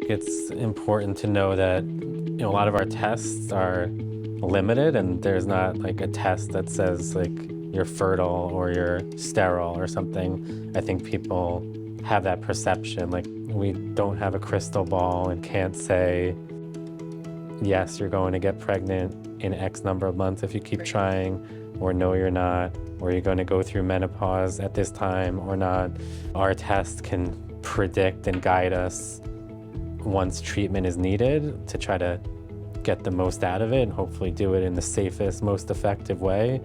it's important to know that a lot of our tests are limited, and there's not like a test that says like you're fertile or you're sterile or something. I think people have that perception, like we don't have a crystal ball and can't say, yes, you're going to get pregnant in X number of months if you keep trying, or no, you're not, or you're going to go through menopause at this time or not. Our test can predict and guide us once treatment is needed to try to get the most out of it and hopefully do it in the safest, most effective way.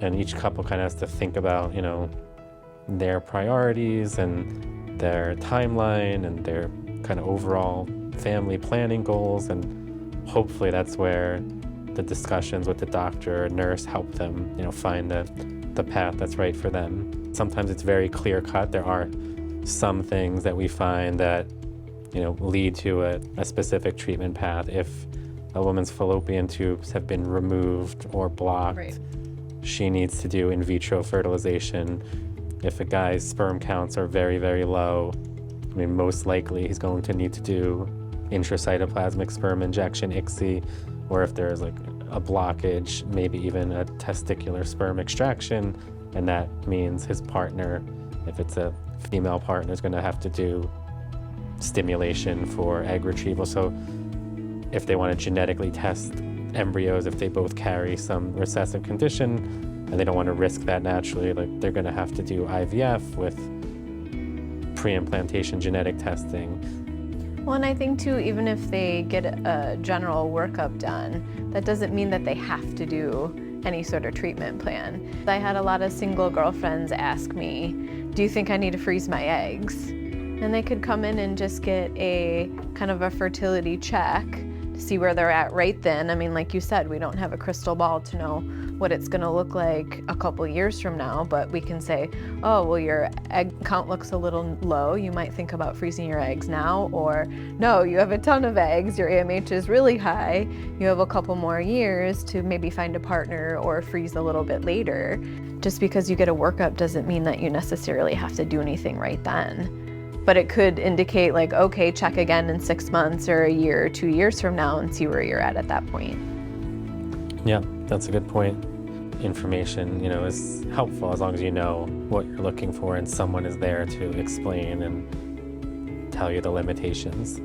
And each couple kind of has to think about, their priorities and their timeline and their kind of overall family planning goals. And hopefully that's where the discussions with the doctor or nurse help them, find the path that's right for them. Sometimes it's very clear cut. There are some things that we find that, lead to a specific treatment path. If a woman's fallopian tubes have been removed or blocked, Right. she needs to do in vitro fertilization. If a guy's sperm counts are very, very low, most likely he's going to need to do intracytoplasmic sperm injection, ICSI, or if there's like a blockage, maybe even a testicular sperm extraction, and that means his partner, if it's a female partner, is going to have to do stimulation for egg retrieval. So if they want to genetically test embryos, if they both carry some recessive condition and they don't want to risk that naturally, like they're going to have to do IVF with pre-implantation genetic testing. Well, and I think too, even if they get a general workup done, that doesn't mean that they have to do any sort of treatment plan. I had a lot of single girlfriends ask me, do you think I need to freeze my eggs? And they could come in and just get a kind of a fertility check to see where they're at right then. Like you said, we don't have a crystal ball to know what it's gonna look like a couple years from now, but we can say, oh, well, your egg count looks a little low. You might think about freezing your eggs now, or no, you have a ton of eggs. Your AMH is really high. You have a couple more years to maybe find a partner or freeze a little bit later. Just because you get a workup doesn't mean that you necessarily have to do anything right then. But it could indicate like, okay, check again in 6 months or a year or 2 years from now and see where you're at that point. Yeah, that's a good point. Information, is helpful as long as you know what you're looking for and someone is there to explain and tell you the limitations.